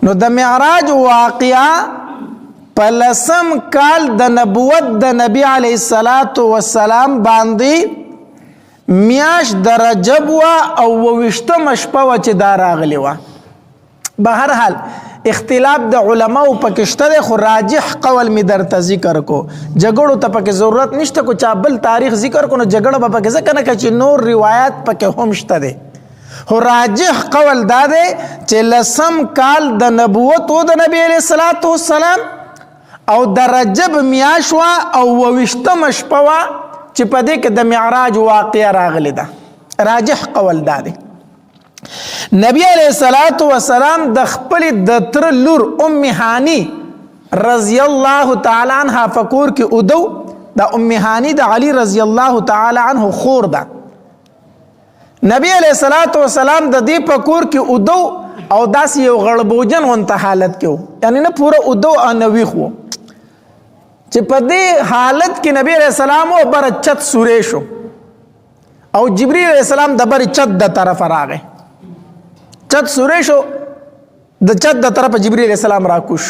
نو د معراج واقعا په لسم کال د نبوت د نبی علیه الصلاة والسلام باندې میاش د رجب وا او 28 شپه وه چې دا راغلې وه. به هر حال اختلاف د علماو پکې شته دی، خو راجح قول می درته ذکر کو. جګړو ته پکې ضرورت نشته، کو چا بل تاریخ ذکر کو نو جګړه به پکې ځکه نه که چې نور روایات پکې هم شته دی. خو راجح قول دا دی چې لسم کال د نبوت و د نبی علیه الصلاة والسلام او د رجب میاشت وه او 28 شپه وه چې په دې کې د معراج واقعه راغلې ده. راجح قول دا دی. نبی علیہ الصلوۃ والسلام د خپل د تر لور ام هانی رضی الله تعالی عنها فکور کې ودو. د ام هانی د علی رضی الله تعالی عنه خور ده. نبی علیہ الصلوۃ والسلام د دې فکور کې ودو او داسې یو غړبوجن ونته حالت کې وو، یعنی نه پوره ودو او نه ویښ وو چې په دې حالت کې نبی علیہ السلام او بر چت سورې شو او جبرئیل علیہ السلام د بر چت د طرف راغی. چت سورې شو، د چت د طرف جبرئیل علیہ السلام راکوش.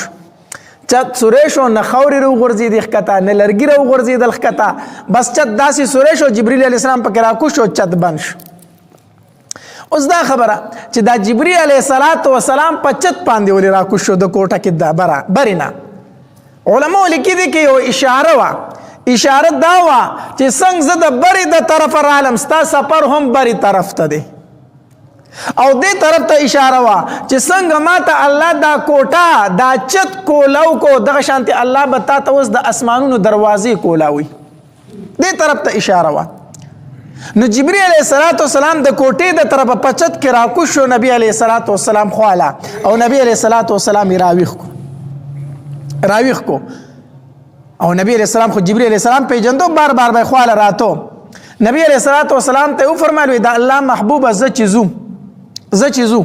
چت سورې شو، نه خاورې راوغورځېدې ښکته، نه لرګي راوغورځېدل ښکته، بس چت داسې سورې شو، جبرئیل علیہ السلام پکې راکوش او چت بند شو. اوس دا خبره چې دا جبرئیل علیہ السلام په چت باندې ولې راکوش شو د کوټه کې د برې نه. علماء لیکي دي کې یو اشاره وه، اشاره دا وه چې څنګه زه د برې د طرفه رالم ستا سفر هم برې طرف ته دی، او دې طرف ته اشاره وه چې څنګه ما ته الله دا کوټه دا چت کولاو کو، دغه شانتې الله به تا ته اوس د اسمانونو دروازې کولاوي. دې طرف ته اشاره وه. نو جبرئیل علیہ السلام د کوټې د طرفه په چت کې راکوش شو نبی علیہ السلام خواله، او نبی علیہ السلام یې راویښ کو. او نبی علیہ السلام خو جبرئیل علیہ السلام پیژندو، بار بار به خواله راتو. نبی علیہ السلام ته وفرمایل دا الله محبوبه زه چې ځو.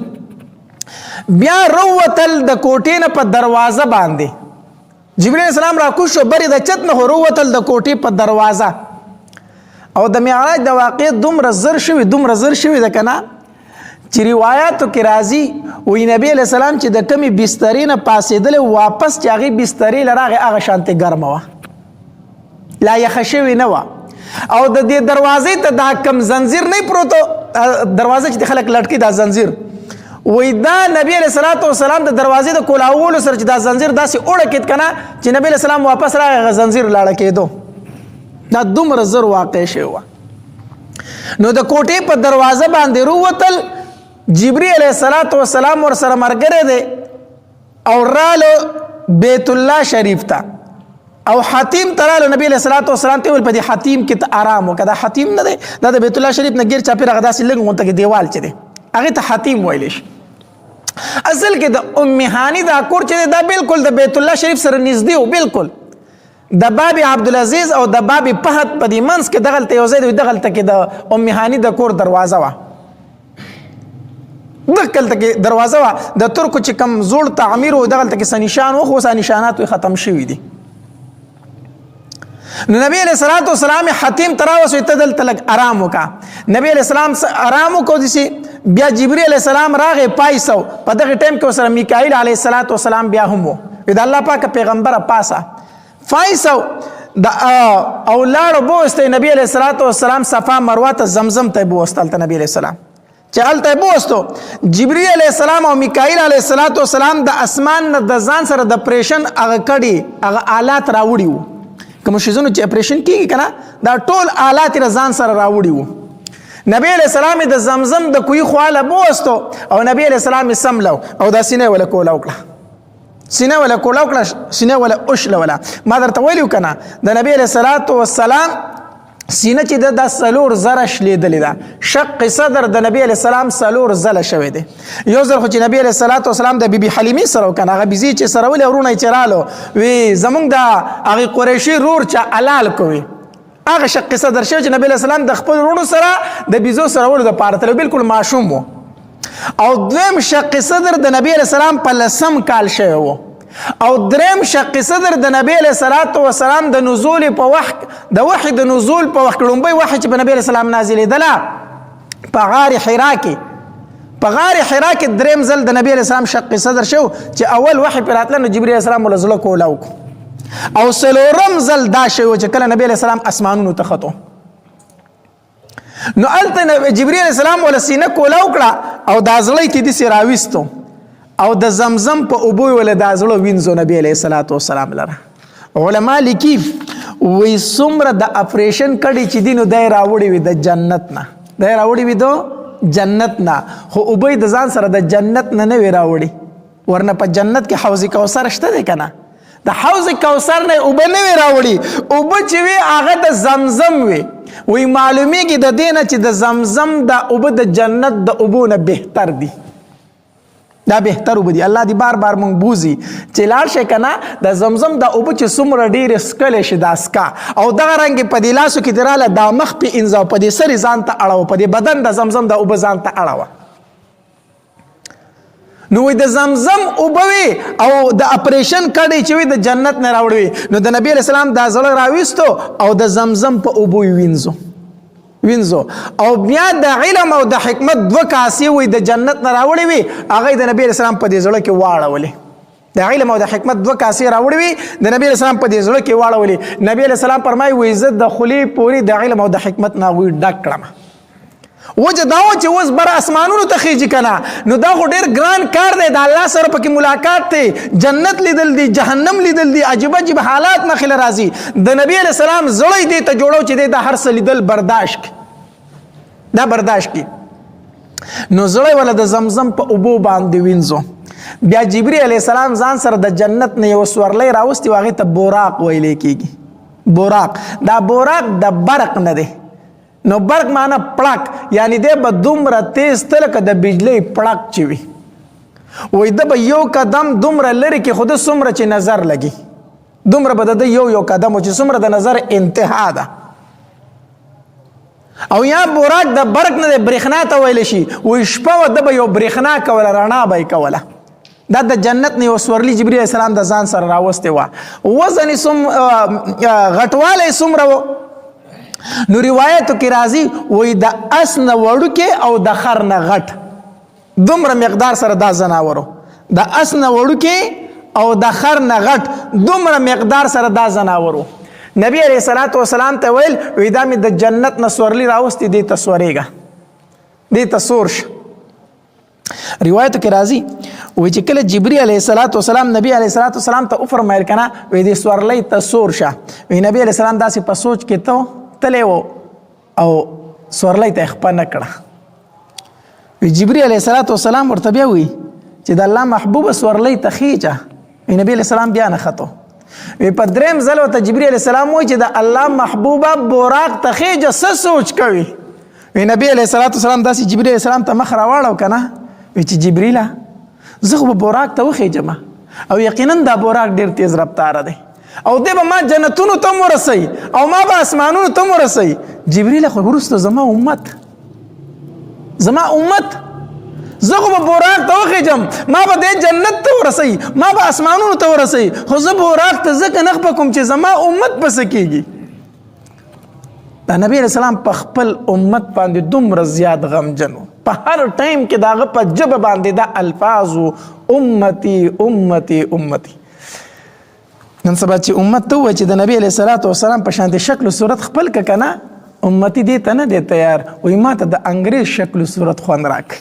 بیا روتل د کوټې نه په دروازه باندې جبرئیل علیہ السلام راکوش شو، بری د چت نه روتل د کوټې په دروازه. او د معراج د واقع دومره زر شوي ده که نه چې روایاتو کې راځي وایي نبی علیہ السلام چې د کمې بسترې نه پاسېدلی واپس چې هغې بسترې له راغې هغه شانتې ګرمه وه، لا یخه شوې نه وه. او د دې دروازې ته دا کم زنځیر نه پروتو، دروازه چې خلک لټکي دا زنځیر، وایي دا نبی علیہ السلام د دروازې د کولاولو سره چې دا زنځیر داسې اوړکېد که نه چې نبی علیہ السلام واپس راغی هغه زنځیر لاړه کېدو. دا دومره زر واقع شوی وه. نو د کوټې په دروازه باندې رووتل، جبرئیل علیہ السلام ورسره ملګری دی او رالو بیت الله شریف ته، او حتیم ته رالو. نبی علیہ السلام ته ویل په دې حتیم کې ته آرام وکړه. دا حتیم نه دی، دا د بیت الله شریف نه ګیر چاپېره هغه داسې لږ غونته کې دیوال چې دی هغې ته حتیم ویلی شي. اصل کې د ام هانی دا کور چې دی دا بالکل د بیت الله شریف سره نږدې و، بالکل د باب عبدالعزیز او د باب فهد په دې منځ کې دغلته یو ځای دی، دغلته کې د ام هانی د کور دروازه وه، دغلته کې دروازه وه. د ترکو چې کوم زوړ تعمیر و دغلته کې څه نشان و، خو اوس نشانات ختم شوي دي. نو نبی علیہ السلام حتیم ته راوست، ته دلته لږ ارام وکړه. نبی علیہ السلام ارام وکړو داسې. بیا جبرئیل علیہ السلام راغی پایسو. په دغه ټایم کې ورسره میکائیل علیه السلام بیا هم و، د الله پاک پیغمبره پاسه فایسو د او لاړو بوسته نبی علیہ السلام صفا مروه ته زمزم ته بوستل ته نبی علیہ السلام چې هلته بوستو. جبرئیل علیہ السلام او میکائیل علیه السلام د اسمان نه د ځان سره د اپریشن هغه کړي هغه آلات راوړي وو، کوم شیزونو چې اپریشن کیږي که نه دا ټول آلات یې ځان سره راوړي وو. نبی علیہ السلام د زمزم د کوی خواله بوستو او نبی علیہ السلام یې سملو او دا سینه ولا کوله وکړه، سینه ولا کوله وکړه، سینه ولا اوشله ولا. ما درته ویلي که نه د نبی علیہ السلام سینه چې د 4 زره شلیدلې ده. شق صدر د نبی علیہ السلام 4 زله شوی دی. یو ځل خو چې نبی علیہ السلام د بیبي حلیمې سره وکړه، هغه بیزي چې سره ولې ورونه یې چې رالو وی زمونږ د هغې قریشي رور چې حلال کوي، هغه شق صدر شوی چې نبی علیہ السلام د خپل وروڼو سره د بیزو سره ولو دپاره تلو، بالکل ماشوم و. او دویم شق صدر د نبی علیہ السلام په 10 کال شوی و. او دریم شق صدر د نبی علیہ السلام د نزول په وخت د وحی د نزول په وخت لومبۍ وحی چې په نبی علیہ السلام نازلېدله په غار حرا کې په غار حرا کې دریم ځل د نبی علیه السلام شق صدر شو چې اول وحی پرې راتله نو جبرئیل علیه السلام ول زړه کولاو او څلورم ځل دا شی و چې کله نبی علیه السلام اسمانونو ته ختو نو هلته جبرئیل علیه السلام ول سینه کولاو کړه او دا زړه یې داسې راویستو او د زمزم په اوبو یې ول دا زړه وینځو نبی علیه السلام لره علما لیکي وی څومره د اپریشن کړي چې دی نو دی راوړي وي د جنت نه دی راوړي وي د جنت نه خو اوبه د ځان سره د جنت نه نه وي راوړي ورنه په جنت کې حوض کوثر شته دی که نه د حوض کوثر نه اوبه نه وي راوړي اوبه چې وي هغه د زمزم وي وی معلومیږي د دې نه چې د زمزم د اوبه د جنت د اوبو نه بهتر دي دا بهتر اوبه دي الله دې بار بار مونږ بوزي چې لاړ شي که نه د زمزم د اوبه چې څومره ډېرې څکلی شي دا څکه او دغه رنګې په دې لاسو کې دې راله دا مخ پې انځه او په دې سر یې ځان ته اړوه په دې بدن د زمزم د اوبه ځان ته اړوه نو وی د زمزم اوبه وي او د اپریشن کډې چې وي د جنت نه راوړي وي نو د نبی علیه السلام دا زړه راویستو او د زمزم په اوبو یې وینځو او بیا د علم او د حکمت دوه کاسې وي د جنت نه راوړي وي هغه د نبی علیه السلام په دې زړه کې واړولې د علم او د حکمت دوه کاسې راوړي وي د نبی علیه السلام په دې زړه کې واړولې نبی علیه السلام فرمایي وایي زه د خولې پورې د علم او د حکمت نه هغوی ډک کړم وجه دا و چې اوس بر اسمانونو ته خیږي که نه نو دا خو ډېر ګران کار دی د الله سره پکې ملاقات دی جنت لیدل دي جهنم لیدل دي عجیب عجیب حالات مخې راځي د نبی علیه السلام زړه یې دې ته جوړو چې دی دا هر څه لیدل برداشت کړي نو زړه یې وله د زمزم په اوبو باندې وینځو بیا جبرئیل علیه السلام ځان سره د جنت نه یو سورلی راوستي و هغې ته بوراق ویلی کېږي بوراق دا بوراق د برق نه دی نو برق معنا پړک یعنی دی به دومره تیز ته لکه د بجلۍ پړک چې وي وایي ده به یو قدم دومره لرې کې خو ده څومره چې نظر لګي دومره به د ده یو قدم و چې څومره د نظر انتها ده او یا بوراک د برق نه د برېښنا ته ویلی شي وایي شپه وه ده به یو برېښنا کوله رڼا به یې کوله دا د جنت نه یو سورلي جبرئیل علیه السلام د ځان سره راوستې وه وزن یې غټوالی څومره و نو روایتو کې راځي وایي د اس نه وړوکې او د خر نه غټ دومره مقدار سره دا زناورو د اس نه وړوکې او د خر نه غټ دومره مقدار سره دا زناورو نبی علیه السلام ته ویل وی دا مې د جنت نه سورلي راوستې دې ته سورېږه دې ته سور شه روایتو کې راځي وی چې کله جبرئیل علیه السلام نبی علیه السلام ته وفرمایل که نه وی دې سورلۍ ته سور شه وی نبی علیه السلام داسې په سوچ کې تلی و او سورلۍ ته یې خپه نه کړه وی جبرئیل علیه السلام ورته بیا وی چې د الله محبوبه سورلۍ ته خیجه وی نبی علیه السلام بیا نه ختو وی په دریم ځل ورته جبرئیل علیه السلام وایي چې د الله محبوبه بوراق ته خیجه څه سوچ کوي وی نبی علیه السلام داسې جبرئیل علیه السلام ته مخ راواړو که نه وی چې جبرئیله زه خو به بوراق ته وخیجم او یقینا دا بوراق ډېر تیز رفتاره دی او دی به ما جنتونو ته ورسوي او ما به اسمانونو ته ورسوي جبرئیل خو وروسته زما امت زه خو به بوراق ته وخیجم ما به دې جنت ته ورسوي ما به اسمانونو ته ورسوي خو زه بوراق ته ځکه نه خپه کوم چې زما امت به څه کېږي دا نبی علیه السلام په خپل امت باندې دومره زیات غمجن و په هر ټایم کې د هغه په ژبه باندې دا الفاظ و امتي امتي امتي نن سبا چې امت ته ووایي چې د نبی علیه السلام په شانتې شکل و صورت خپل که که نه امتي دې ته نه دی تیار وایي ما ته د انګریز شکل و صورت خوند راکړي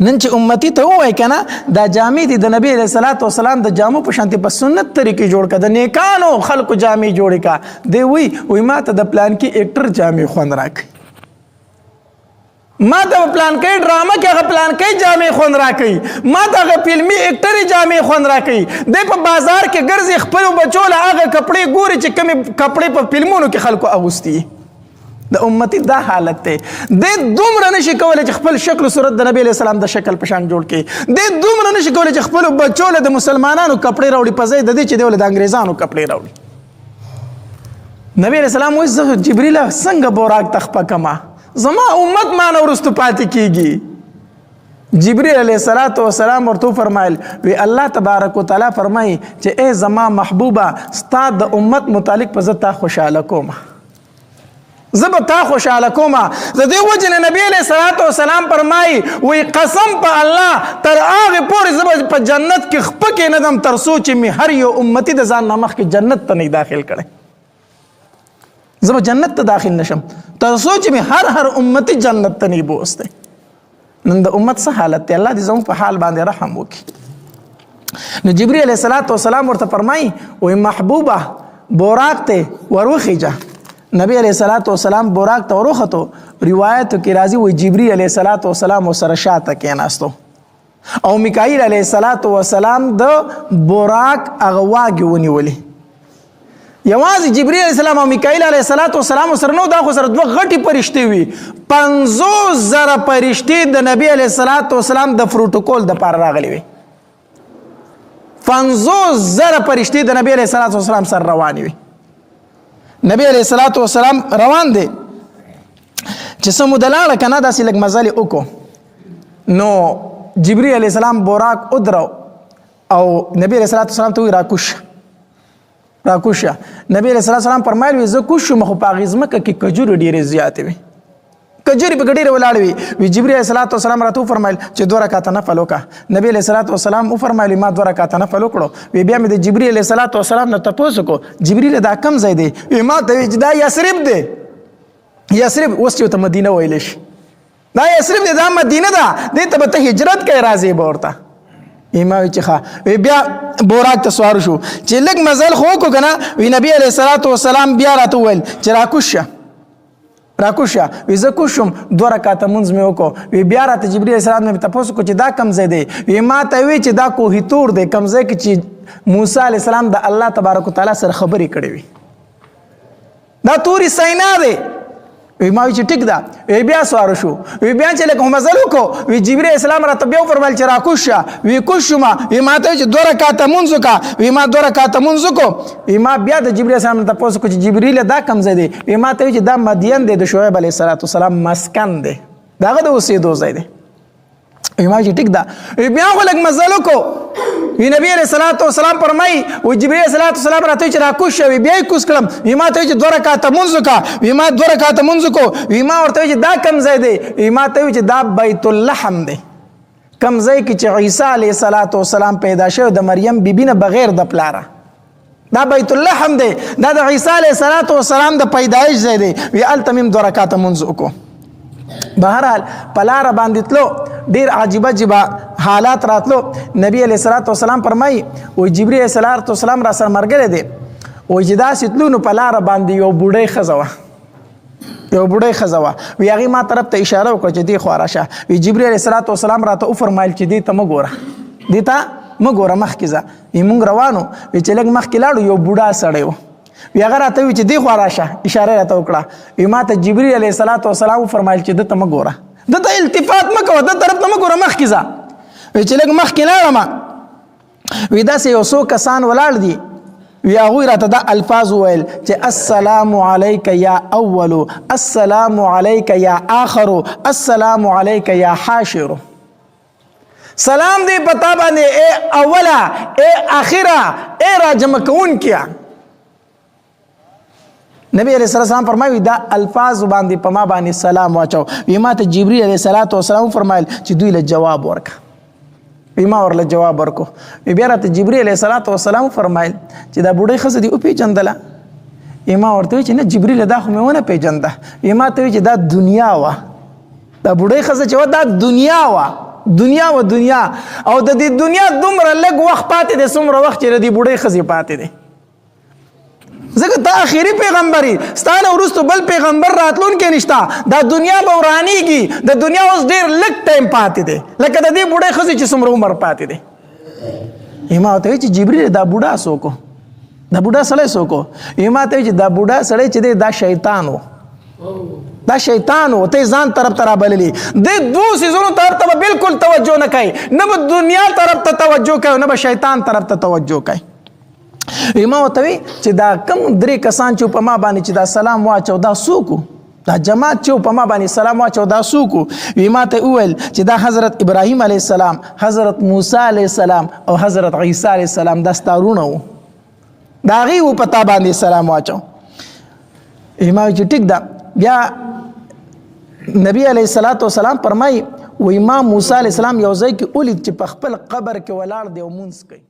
نن چې امتي ته ووایي که نه دا جامې دي د نبی علیه السلام د جامو په شانتې په سنت طریقې جوړ که د نیکانو خلکو جامې جوړې که دی وایي ما ته د پلانکي اکټر جامې خوند راکړي ما ته پلانکی ډرامه کې هغه پلانکی جامې خوند راکوي ما ته هغه فلمي اکټرې جامې خوند راکوي دی په بازار کې ګرځي خپلو بچو له هغه کپړې ګوري چې کومې کپړې په فلمونو کې خلکو اغوستي د امتي دا حالت دی دی دومره نشي کولی چې خپل شکل و صورت د نبی علیه السلام د شکل په شان جوړ کړي دی دومره نشي کولی چې خپلو بچو له د مسلمانانو کپړې راوړي په ځای د دې چې دی له د انګریزانو کپړې راوړي نبی علیه السلام وایي زه جبرئیله څنګه بوراق ته خپه کړمه زما امت ما نه وروسته پاتې کېږي جبرئیل علیه السلام ورته فرمایل وی الله تبارک وتعالی فرمایي چې ای زما محبوبه ستا د امت متعلق په زه تا خوشحاله کوم زب تا خوشاله کومه. د دې وجه نه نبی علیه الصلاۃ والسلام فرمایي وی قسم په الله تر هغه پورې زب په جنت کې خپکه نه دم تر سوچ می هر یو امتی د ځان نامخ کې جنت ته نه داخل کړي. زب جنت ته داخل نشم تر سوچ می هر امتی جنت ته نه بوسته. نن د امت څه حالت ته الله دې زموږ په حال باندې رحم وکړي. نو جبرئیل علیه الصلاۃ والسلام ورته فرمایي وی محبوبه بوراق ته وروخیجه. نبی علیہ الصلوۃ والسلام بوراق ته وروختو. روایت کې راځي وي جبرئیل علیہ الصلوۃ والسلام سره شاته کېناستو او میکائیل علیہ الصلوۃ والسلام د بوراق هغه واګي ونیولې. یوازې جبرئیل علیہ السلام او میکائیل علیہ الصلوۃ والسلام سره نو دا خو سره دوه غټي فرشتي وي. 50,000 فرشتي د نبی علیہ الصلوۃ والسلام د پروتوکول د پاره راغلي وي. 50,000 فرشتي د نبی علیہ الصلوۃ والسلام سره رواني وي. نبی علیہ الصلوۃ والسلام روان دی چې سمو دلاله کنه داسې لږ مزل وکړو نو جبرئیل علیہ السلام بوراق ادرو او نبی علیہ الصلوۃ والسلام ته راکوش نبی علیہ الصلوۃ والسلام فرمایلی زه کوشم خو په غزمکه کې کجوري ډیره زیاتې وي کجوري په ډیره ولاړ وي جبرئیل علیہ الصلوۃ والسلام راته فرمایل چې 2 رکعات نفل وکړه. نبی علیہ الصلوۃ والسلام فرمایلی ما 2 رکعات نفل وکړو. بیا مې د جبرئیل علیہ الصلوۃ والسلام نه تاسو کو جبرئیل دا کم ځای دی ما ته دا یثرب دی. یثرب اوس چې ته مدینه ویل شي دا یثرب دی دا مدینه ده دې ته به هجرت کوي راځي به ورته. ایما چې ښه بیا بوراق ته سوار شو چې لږ مزل خو کو کنه وی نبی علیہ الصلوۃ والسلام بیا راته ویل چې راکوشه وی زه کوشم 2 رکعات منځ مې وکړو. وی بیا راته جبرئیل علیہ السلام مې تاسو کو چې دا کم ځای دی. وی ما ته وی چې دا کوهی تور دی کم ځای کې چې موسی علیہ السلام د الله تبارک وتعالى سره خبرې کړې وي دا توري سینا دی. وی ما وی چې ټیک ده. وی بیا سوار شو وی بیا چې لکه مزل وکړو وی جبرئیل علیہ السلام راته بیا فرمایل چې راکوشه وی کوشم وی ما ته چې 2 رکعات منځ وکړه. وی ما 2 رکعات منځ وکړو. وی ما بیا د جبرئیل علیہ السلام ته پوښتنه کوم چې جبرئیل دا کم ځای دی. وی ما ته چې دا مدین دی د شعیب علیہ السلام مسکن دی داغه د اوسېدو ځای دی. وی ما چې ټیک ده. وی بیا خو لږ مزل وکړو وی نبی علیہ الصلوۃ والسلام فرمایي و جبرئیل علیہ الصلوۃ والسلام راته چې راکوشه وی بیا کوس کړم. وی ما ته چې 2 رکعات منځ وکړه. وی ما 2 رکعات منځ وکړو. وی ما ورته چې دا کم ځای دی. وی ما ته چې دا بیت اللحم دی کم ځای کې چې عیسی علیہ الصلوۃ والسلام پیدا شو د مریم بیبی نه بغیر د پلاره دا بیت اللحم دی دا د عیسی علیہ الصلوۃ والسلام د پیدایش ځای دی. وی التمیم 2 رکعات منځ وکړو. بهرحال پلار باندې تلو ډیر عجیبه حالات راتلو. نبی علیہ الصلوۃ والسلام فرمایي و جبرئیل علیہ الصلوۃ والسلام را سره مرګره دی و چې دا ستلو نو پلار باندې یو بوډۍ خزوه وی هغه ما طرف ته اشاره وکړه چې دی خو راشه. وی جبرئیل علیہ الصلوۃ والسلام راته فرمایل چې دی ته مګوره مخکې ځه. وی مونږ روانو وی چې لږ مخکې لاړو یو بوډا سړی و وی هغه راته وی چې دی خو راشه اشاره راته وکړه. وی ما ته جبرئیل علیہ الصلوۃ والسلام فرمایل چې د ته مګوره د ته التفات مکو د طرف ته مګوره مخکې ځه. وی چې لږ مخکې لاړم وی داسې یو څو کسان ولاړ دي وی هغوی راته دا الفاظ وویل چې السلام علیک یا اولو السلام علیک یا آخرو السلام علیک یا حاشرو. سلام دی پتا باندې اے اولا اے آخرہ اے راجمع کون کیا. نبی علیہ السلام فرمایي دا الفاظ باندې په ما باندې سلام واچو. وی ما ته جبرئیل علیہ الصلوۃ والسلام فرمایل چې دوی له جواب ورکړه. وی ما ورله جواب ورکو. وی بیا راته جبرئیل علیہ الصلوۃ والسلام فرمایل چې دا بوډۍ ښځه دې وپېژندله. وی ما ورته وی چې نه جبرئیل دا خو مې ونه پېژنده. وی ما ته وی چې دا دنیا وه دا بوډۍ ښځه چې وه دا دنیا و دنیا او د دې دنیا دومره لږ وخت پاتې دی څومره وخت چې د دې بوډۍ ښځې پاتې دی. ځکه ته آخري پیغمبري ستانه وروسته بل پیغمبر راتلونکی نشته. دا دنیا به ورانیږي د دنیا اوس ډېر لږ ټایم پاتې دی لکه د دې بوډۍ ښځې چې څومره عمر پاتې دی. ما ورته وایي چې جبرئیل دا بوډا څوک و دا بوډا سړی څوک و. ما ته وایي چې دا بوډا سړی چې دی دا شیطان و دا شیطان و ته ځان طرف ته رابللی د دوه څیزونو طرف ته به بالکل توجه نه کوي نه به دنیا طرف ته توجه کوي نه به شیطان طرف ته توجه کوي. ما ورته وی چې دا کم 3 کسان چې په ما باندې چې دا سلام واچو دا څوک دا جماعت چې په ما باندې سلام واچو دا څوک. وی ما ته وویل چې دا حضرت ابراهیم علیه السلام حضرت موسی علیه السلام او حضرت عیسی علیه السلام دا ستارونه وو دا هغوی و په تا باندې سلام واچو. ما وی چې ټیک ده بیا نبی علیه الصلاۃ والسلام فرمایي و امام موسی علیه السلام یو ځای کې ولید چې په خپل قبر کې ولاړ دی او مونځ کوي